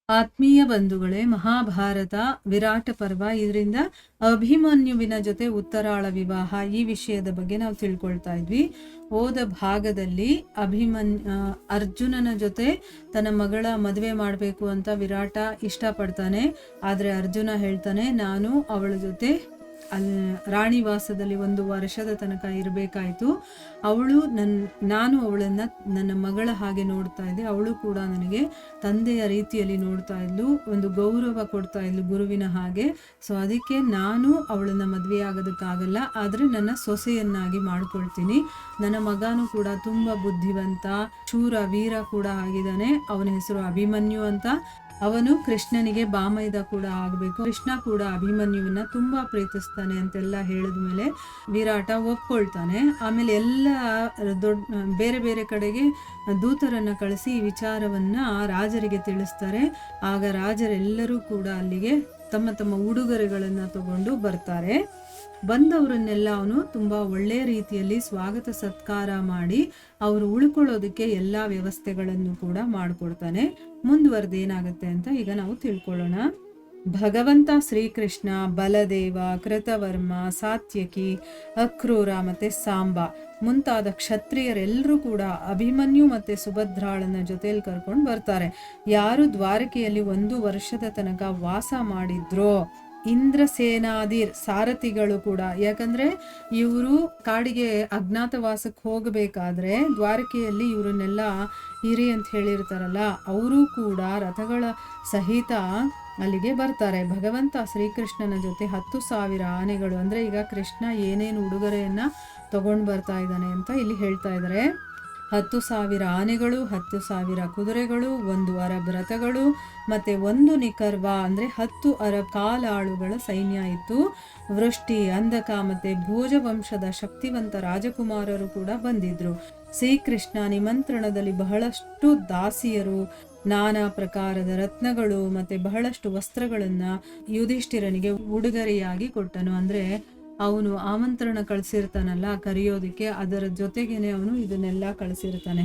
ಆತ್ಮೀಯ ಬಂಧುಗಳೇ, ಮಹಾಭಾರತ ವಿರಾಟ ಪರ್ವ, ಇದರಿಂದ ಅಭಿಮನ್ಯುವಿನ ಜೊತೆ ಉತ್ತರಾಳ ವಿವಾಹ ಈ ವಿಷಯದ ಬಗ್ಗೆ ನಾವು ತಿಳ್ಕೊಳ್ತಾ ಇದ್ವಿ. ಹೋದ ಭಾಗದಲ್ಲಿ ಅರ್ಜುನನ ಜೊತೆ ತನ್ನ ಮಗಳ ಮದುವೆ ಮಾಡಬೇಕು ಅಂತ ವಿರಾಟ ಇಷ್ಟಪಡ್ತಾನೆ. ಆದರೆ ಅರ್ಜುನ ಹೇಳ್ತಾನೆ, ನಾನು ಅವಳ ಜೊತೆ ರಾಣಿವಾಸದಲ್ಲಿ 1 ವರ್ಷದ ತನಕ ಇರಬೇಕಾಯ್ತು. ನಾನು ಅವಳನ್ನ ನನ್ನ ಮಗಳ ಹಾಗೆ ನೋಡ್ತಾ ಇದ್ದೆ. ಅವಳು ಕೂಡ ನನಗೆ ತಂದೆಯ ರೀತಿಯಲ್ಲಿ ನೋಡ್ತಾ ಇದ್ಲು, ಒಂದು ಗೌರವ ಕೊಡ್ತಾ ಇದ್ಲು ಗುರುವಿನ ಹಾಗೆ. ಸೊ ಅದಕ್ಕೆ ನಾನು ಅವಳನ್ನ ಮದುವೆ ಆಗೋದಕ್ಕಾಗಲ್ಲ, ಆದರೆ ನನ್ನ ಸೊಸೆಯನ್ನಾಗಿ ಮಾಡ್ಕೊಳ್ತೀನಿ. ನನ್ನ ಮಗನೂ ಕೂಡ ತುಂಬಾ ಬುದ್ಧಿವಂತ, ಶೂರ ವೀರ ಕೂಡ ಆಗಿದ್ದಾನೆ. ಅವನ ಹೆಸರು ಅಭಿಮನ್ಯು ಅಂತ. ಅವನು ಕೃಷ್ಣನಿಗೆ ಬಾಮೈದ ಕೂಡ ಆಗಬೇಕು. ಕೃಷ್ಣ ಕೂಡ ಅಭಿಮನ್ಯುವನ್ನ ತುಂಬಾ ಪ್ರೀತಿಸ್ತಾನೆ ಅಂತೆಲ್ಲ ಹೇಳಿದ್ಮೇಲೆ ವಿರಾಟ ಒಪ್ಕೊಳ್ತಾನೆ. ಆಮೇಲೆ ಎಲ್ಲ ಬೇರೆ ಬೇರೆ ಕಡೆಗೆ ದೂತರನ್ನ ಕಳಿಸಿ ಈ ವಿಚಾರವನ್ನ ರಾಜರಿಗೆ ತಿಳಿಸ್ತಾರೆ. ಆಗ ರಾಜರೆಲ್ಲರೂ ಕೂಡ ಅಲ್ಲಿಗೆ ತಮ್ಮ ತಮ್ಮ ಉಡುಗೊರೆಗಳನ್ನ ತಗೊಂಡು ಬರ್ತಾರೆ. ಬಂದವರನ್ನೆಲ್ಲ ಅವನು ತುಂಬಾ ಒಳ್ಳೆಯ ರೀತಿಯಲ್ಲಿ ಸ್ವಾಗತ ಸತ್ಕಾರ ಮಾಡಿ ಅವರು ಉಳ್ಕೊಳ್ಳೋದಕ್ಕೆ ಎಲ್ಲಾ ವ್ಯವಸ್ಥೆಗಳನ್ನು ಕೂಡ ಮಾಡಿಕೊಡ್ತಾನೆ. ಮುಂದುವರೆದೇನಾಗುತ್ತೆ ಅಂತ ಈಗ ನಾವು ತಿಳ್ಕೊಳ್ಳೋಣ. ಭಗವಂತ ಶ್ರೀಕೃಷ್ಣ, ಬಲದೇವ, ಕೃತವರ್ಮ, ಸಾತ್ಯಕಿ, ಅಕ್ರೂರ ಮತ್ತೆ ಸಾಂಬ ಮುಂತಾದ ಕ್ಷತ್ರಿಯರೆಲ್ಲರೂ ಕೂಡ ಅಭಿಮನ್ಯು ಮತ್ತೆ ಸುಭದ್ರಾಳನ್ನ ಜೊತೆಯಲ್ಲಿ ಕರ್ಕೊಂಡು ಬರ್ತಾರೆ. ಯಾರು ದ್ವಾರಕೆಯಲ್ಲಿ 1 ವರ್ಷದ ತನಕ ವಾಸ ಮಾಡಿದ್ರೋ, ಇಂದ್ರಸೇನಾದಿ ಸಾರಥಿಗಳು ಕೂಡ, ಯಾಕಂದ್ರೆ ಇವರು ಕಾಡಿಗೆ ಅಜ್ಞಾತವಾಸಕ್ಕೆ ಹೋಗಬೇಕಾದ್ರೆ ದ್ವಾರಕೆಯಲ್ಲಿ ಇವರನ್ನೆಲ್ಲ ಇರಿ ಅಂತ ಹೇಳಿರ್ತಾರಲ್ಲ, ಅವರು ಕೂಡ ರಥಗಳ ಸಹಿತ ಅಲ್ಲಿಗೆ ಬರ್ತಾರೆ. ಭಗವಂತ ಶ್ರೀಕೃಷ್ಣನ ಜೊತೆ 10,000 ಆನೆಗಳು, ಅಂದ್ರೆ ಈಗ ಕೃಷ್ಣ ಏನೇನು ಉಡುಗೊರೆಯನ್ನ ತಗೊಂಡು ಬರ್ತಾ ಇದ್ದಾನೆ ಅಂತ ಇಲ್ಲಿ ಹೇಳ್ತಾ ಇದ್ದಾರೆ. 10,000 ಆನೆಗಳು, 10,000 ಕುದುರೆಗಳು, 1 ಅರಬ್ ರಥಗಳು, ಮತ್ತೆ 1 ನಿಕರ್ವ ಅಂದ್ರೆ 10 ಅರಬ್ ಕಾಲಾಳುಗಳ ಸೈನ್ಯ ಇತ್ತು. ವೃಷ್ಟಿ, ಅಂಧಕ ಮತ್ತೆ ಭೋಜ ವಂಶದ ಶಕ್ತಿವಂತ ರಾಜಕುಮಾರರು ಕೂಡ ಬಂದಿದ್ರು. ಶ್ರೀಕೃಷ್ಣ ನಿಮಂತ್ರಣದಲ್ಲಿ ಬಹಳಷ್ಟು ದಾಸಿಯರು, ನಾನಾ ಪ್ರಕಾರದ ರತ್ನಗಳು ಮತ್ತೆ ಬಹಳಷ್ಟು ವಸ್ತ್ರಗಳನ್ನ ಯುಧಿಷ್ಠಿರನಿಗೆ ಉಡುಗೊರೆಯಾಗಿ ಕೊಟ್ಟನು. ಅಂದ್ರೆ ಅವನು ಆಮಂತ್ರಣ ಕಳಿಸಿರ್ತಾನಲ್ಲ ಕರೆಯೋದಕ್ಕೆ, ಅದರ ಜೊತೆಗೇನೆ ಅವನು ಇದನ್ನೆಲ್ಲ ಕಳಿಸಿರ್ತಾನೆ.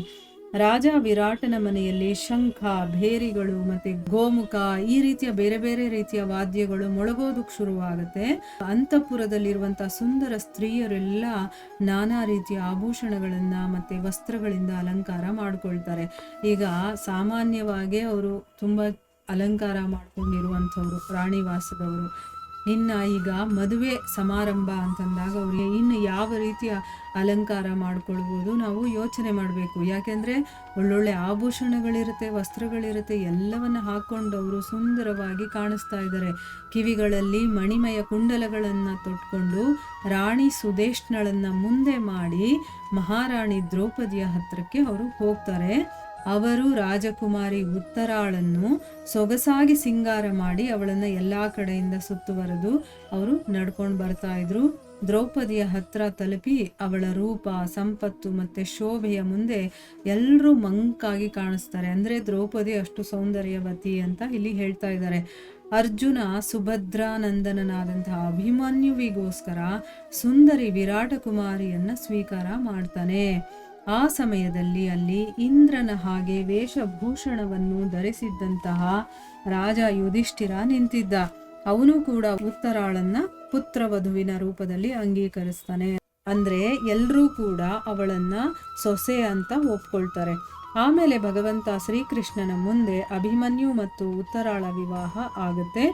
ರಾಜ ವಿರಾಟನ ಮನೆಯಲ್ಲಿ ಶಂಖ, ಭೇರಿಗಳು ಮತ್ತೆ ಗೋಮುಖ ಈ ರೀತಿಯ ಬೇರೆ ಬೇರೆ ರೀತಿಯ ವಾದ್ಯಗಳು ಮೊಳಗೋದಕ್ಕೆ ಶುರುವಾಗುತ್ತೆ. ಅಂತಃಪುರದಲ್ಲಿರುವಂತಹ ಸುಂದರ ಸ್ತ್ರೀಯರೆಲ್ಲ ನಾನಾ ರೀತಿಯ ಆಭೂಷಣಗಳನ್ನ ಮತ್ತೆ ವಸ್ತ್ರಗಳಿಂದ ಅಲಂಕಾರ ಮಾಡ್ಕೊಳ್ತಾರೆ. ಈಗ ಸಾಮಾನ್ಯವಾಗಿ ಅವರು ತುಂಬಾ ಅಲಂಕಾರ ಮಾಡ್ಕೊಂಡಿರುವಂಥವ್ರು ರಾಣಿವಾಸದವರು. ಇನ್ನು ಈಗ ಮದುವೆ ಸಮಾರಂಭ ಅಂತಂದಾಗ ಅವ್ರಿಗೆ ಇನ್ನು ಯಾವ ರೀತಿಯ ಅಲಂಕಾರ ಮಾಡ್ಕೊಳ್ಬೋದು ನಾವು ಯೋಚನೆ ಮಾಡಬೇಕು. ಯಾಕೆಂದರೆ ಒಳ್ಳೊಳ್ಳೆ ಆಭೂಷಣಗಳಿರುತ್ತೆ, ವಸ್ತ್ರಗಳಿರುತ್ತೆ, ಎಲ್ಲವನ್ನ ಹಾಕ್ಕೊಂಡು ಅವರು ಸುಂದರವಾಗಿ ಕಾಣಿಸ್ತಾ ಇದ್ದಾರೆ. ಕಿವಿಗಳಲ್ಲಿ ಮಣಿಮಯ ಕುಂಡಲಗಳನ್ನು ತೊಟ್ಕೊಂಡು ರಾಣಿ ಸುದೇಶ್ನಳನ್ನ ಮುಂದೆ ಮಾಡಿ ಮಹಾರಾಣಿ ದ್ರೌಪದಿಯ ಹತ್ರಕ್ಕೆ ಅವರು ಹೋಗ್ತಾರೆ. ಅವರು ರಾಜಕುಮಾರಿ ಉತ್ತರಾಳನ್ನು ಸೊಗಸಾಗಿ ಸಿಂಗಾರ ಮಾಡಿ ಅವಳನ್ನ ಎಲ್ಲಾ ಕಡೆಯಿಂದ ಸುತ್ತುವರೆದು ಅವರು ನಡ್ಕೊಂಡು ಬರ್ತಾ ಇದ್ರು. ದ್ರೌಪದಿಯ ಹತ್ರ ತಲುಪಿ ಅವಳ ರೂಪ, ಸಂಪತ್ತು ಮತ್ತೆ ಶೋಭೆಯ ಮುಂದೆ ಎಲ್ಲರೂ ಮಂಕಾಗಿ ಕಾಣಿಸ್ತಾರೆ. ಅಂದ್ರೆ ದ್ರೌಪದಿ ಅಷ್ಟು ಸೌಂದರ್ಯವತಿ ಅಂತ ಇಲ್ಲಿ ಹೇಳ್ತಾ ಇದ್ದಾರೆ. ಅರ್ಜುನ ಸುಭದ್ರಾನಂದನನಾದಂತಹ ಅಭಿಮನ್ಯುವಿಗೋಸ್ಕರ ಸುಂದರಿ ವಿರಾಟ ಕುಮಾರಿಯನ್ನ ಸ್ವೀಕಾರ ಮಾಡ್ತಾನೆ. ಆ ಸಮಯದಲ್ಲಿ ಅಲ್ಲಿ ಇಂದ್ರನ ಹಾಗೆ ವೇಷಭೂಷಣವನ್ನು ಧರಿಸಿದ್ದಂತಹ ರಾಜ ಯುಧಿಷ್ಠಿರ ನಿಂತಿದ್ದ. ಅವನು ಕೂಡ ಉತ್ತರಾಳನ್ನ ಪುತ್ರವಧುವಿನ ರೂಪದಲ್ಲಿ ಅಂಗೀಕರಿಸ್ತಾನೆ. ಅಂದ್ರೆ ಎಲ್ರೂ ಕೂಡ ಅವಳನ್ನ ಸೊಸೆ ಅಂತ ಒಪ್ಕೊಳ್ತಾರೆ. ಆಮೇಲೆ ಭಗವಂತ ಶ್ರೀಕೃಷ್ಣನ ಮುಂದೆ ಅಭಿಮನ್ಯು ಮತ್ತು ಉತ್ತರಾಳ ವಿವಾಹ ಆಗುತ್ತೆ.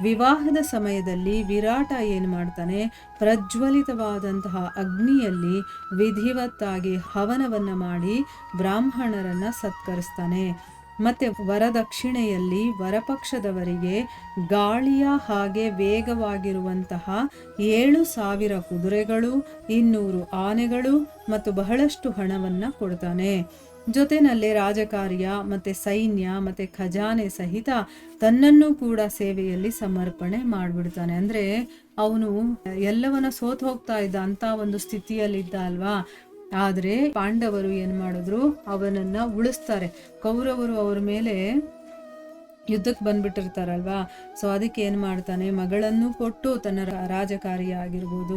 ವಿವಾಹದ ಸಮಯದಲ್ಲಿ ವಿರಾಟ ಏನು ಮಾಡ್ತಾನೆ, ಪ್ರಜ್ವಲಿತವಾದಂತಹ ಅಗ್ನಿಯಲ್ಲಿ ವಿಧಿವತ್ತಾಗಿ ಹವನವನ್ನ ಮಾಡಿ ಬ್ರಾಹ್ಮಣರನ್ನ ಸತ್ಕರಿಸ್ತಾನೆ. ಮತ್ತೆ ವರದಕ್ಷಿಣೆಯಲ್ಲಿ ವರಪಕ್ಷದವರಿಗೆ ಗಾಳಿಯ ಹಾಗೆ ವೇಗವಾಗಿರುವಂತಹ 7,000 ಕುದುರೆಗಳು, 200 ಆನೆಗಳು ಮತ್ತು ಬಹಳಷ್ಟು ಹಣವನ್ನ ಕೊಡ್ತಾನೆ. ಜೊತೆನಲ್ಲಿ ರಾಜಕಾರ್ಯ ಮತ್ತೆ ಸೈನ್ಯ ಮತ್ತೆ ಖಜಾನೆ ಸಹಿತ ತನ್ನನ್ನು ಕೂಡ ಸೇವೆಯಲ್ಲಿ ಸಮರ್ಪಣೆ ಮಾಡ್ಬಿಡ್ತಾನೆ. ಅಂದ್ರೆ ಅವನು ಎಲ್ಲವನ್ನ ಸೋತ್ ಹೋಗ್ತಾ ಇದ್ದ ಅಂತ ಒಂದು ಸ್ಥಿತಿಯಲ್ಲಿದ್ದ ಅಲ್ವಾ. ಆದ್ರೆ ಪಾಂಡವರು ಏನ್ ಮಾಡಿದ್ರು, ಅವನನ್ನ ಉಳಿಸ್ತಾರೆ. ಕೌರವರು ಅವ್ರ ಮೇಲೆ ಯುದ್ಧಕ್ಕೆ ಬಂದ್ಬಿಟ್ಟಿರ್ತಾರಲ್ವಾ. ಸೊ ಅದಕ್ಕೆ ಏನ್ ಮಾಡ್ತಾನೆ, ಮಗಳನ್ನು ಕೊಟ್ಟು ತನ್ನ ರಾಜಕಾರ್ಯ ಆಗಿರ್ಬೋದು,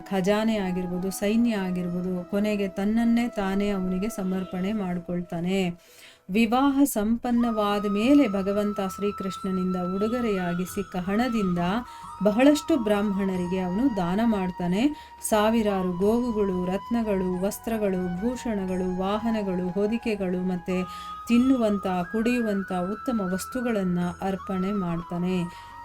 ಖಜಾನೆ ಆಗಿರ್ಬೋದು, ಸೈನ್ಯ ಆಗಿರ್ಬೋದು, ಕೊನೆಗೆ ತನ್ನನ್ನೇ ತಾನೇ ಅವನಿಗೆ ಸಮರ್ಪಣೆ ಮಾಡ್ಕೊಳ್ತಾನೆ. ವಿವಾಹ ಸಂಪನ್ನವಾದ ಮೇಲೆ ಭಗವಂತ ಶ್ರೀಕೃಷ್ಣನಿಂದ ಉಡುಗೊರೆಯಾಗಿ ಸಿಕ್ಕ ಹಣದಿಂದ ಬಹಳಷ್ಟು ಬ್ರಾಹ್ಮಣರಿಗೆ ಅವನು ದಾನ ಮಾಡ್ತಾನೆ. ಸಾವಿರಾರು ಗೋವುಗಳು, ರತ್ನಗಳು, ವಸ್ತ್ರಗಳು, ಭೂಷಣಗಳು, ವಾಹನಗಳು, ಹೊದಿಕೆಗಳು ಮತ್ತು ತಿನ್ನುವಂಥ ಕುಡಿಯುವಂಥ ಉತ್ತಮ ವಸ್ತುಗಳನ್ನು ಅರ್ಪಣೆ ಮಾಡ್ತಾನೆ.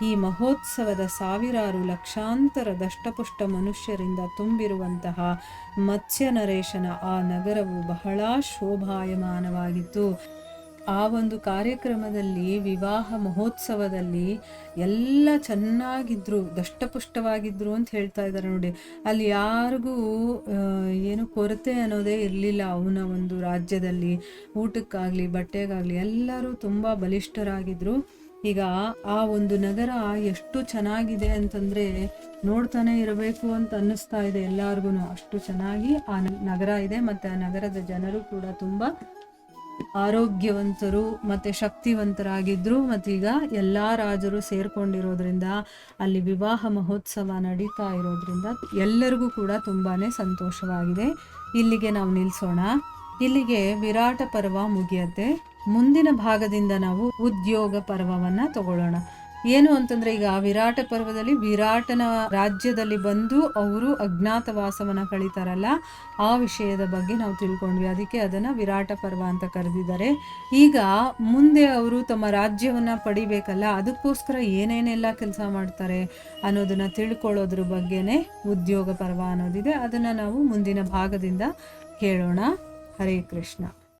ಈ ಮಹೋತ್ಸವದ ಸಾವಿರಾರು ಲಕ್ಷಾಂತರ ದಷ್ಟಪುಷ್ಟ ಮನುಷ್ಯರಿಂದ ತುಂಬಿರುವಂತಹ ಮತ್ಸ್ಯ ನರೇಶನ ಆ ನಗರವು ಬಹಳ ಶೋಭಾಯಮಾನವಾಗಿತ್ತು. ಆ ಒಂದು ಕಾರ್ಯಕ್ರಮದಲ್ಲಿ, ವಿವಾಹ ಮಹೋತ್ಸವದಲ್ಲಿ ಎಲ್ಲ ಚೆನ್ನಾಗಿದ್ರು, ದಷ್ಟಪುಷ್ಟವಾಗಿದ್ರು ಅಂತ ಹೇಳ್ತಾ ಇದ್ದಾರೆ ನೋಡಿ. ಅಲ್ಲಿ ಯಾರಿಗೂ ಏನು ಕೊರತೆ ಅನ್ನೋದೇ ಇರಲಿಲ್ಲ. ಅವನ ಒಂದು ರಾಜ್ಯದಲ್ಲಿ ಊಟಕ್ಕಾಗಲಿ ಬಟ್ಟೆಗಾಗಲಿ ಎಲ್ಲರೂ ತುಂಬ ಬಲಿಷ್ಠರಾಗಿದ್ರು. ಈಗ ಆ ಒಂದು ನಗರ ಎಷ್ಟು ಚೆನ್ನಾಗಿದೆ ಅಂತಂದರೆ ನೋಡ್ತಾನೆ ಇರಬೇಕು ಅಂತ ಅನ್ನಿಸ್ತಾ ಇದೆ ಎಲ್ಲರಿಗೂ. ಅಷ್ಟು ಚೆನ್ನಾಗಿ ಆ ನಗರ ಇದೆ. ಮತ್ತು ಆ ನಗರದ ಜನರು ಕೂಡ ತುಂಬ ಆರೋಗ್ಯವಂತರು ಮತ್ತು ಶಕ್ತಿವಂತರಾಗಿದ್ದರು. ಮತ್ತೀಗ ಎಲ್ಲ ರಾಜರು ಸೇರ್ಕೊಂಡಿರೋದ್ರಿಂದ, ಅಲ್ಲಿ ವಿವಾಹ ಮಹೋತ್ಸವ ನಡೀತಾ ಇರೋದ್ರಿಂದ ಎಲ್ಲರಿಗೂ ಕೂಡ ತುಂಬಾ ಸಂತೋಷವಾಗಿದೆ. ಇಲ್ಲಿಗೆ ನಾವು ನಿಲ್ಲಿಸೋಣ. ಇಲ್ಲಿಗೆ ವಿರಾಟ ಪರ್ವ ಮುಗಿಯುತ್ತೆ. ಮುಂದಿನ ಭಾಗದಿಂದ ನಾವು ಉದ್ಯೋಗ ಪರ್ವವನ್ನು ತಗೊಳ್ಳೋಣ. ಏನು ಅಂತಂದರೆ, ಈಗ ವಿರಾಟ ಪರ್ವದಲ್ಲಿ ವಿರಾಟನ ರಾಜ್ಯದಲ್ಲಿ ಬಂದು ಅವರು ಅಜ್ಞಾತವಾಸವನ್ನು ಕಳೀತಾರಲ್ಲ, ಆ ವಿಷಯದ ಬಗ್ಗೆ ನಾವು ತಿಳ್ಕೊಂಡ್ವಿ. ಅದಕ್ಕೆ ಅದನ್ನು ವಿರಾಟ ಪರ್ವ ಅಂತ ಕರೆದಿದ್ದಾರೆ. ಈಗ ಮುಂದೆ ಅವರು ತಮ್ಮ ರಾಜ್ಯವನ್ನು ಪಡಿಬೇಕಲ್ಲ, ಅದಕ್ಕೋಸ್ಕರ ಏನೇನೆಲ್ಲ ಕೆಲಸ ಮಾಡ್ತಾರೆ ಅನ್ನೋದನ್ನು ತಿಳ್ಕೊಳ್ಳೋದ್ರ ಬಗ್ಗೆನೇ ಉದ್ಯೋಗ ಪರ್ವ ಅನ್ನೋದಿದೆ. ಅದನ್ನು ನಾವು ಮುಂದಿನ ಭಾಗದಿಂದ ಕೇಳೋಣ. ಹರೇ ಕೃಷ್ಣ.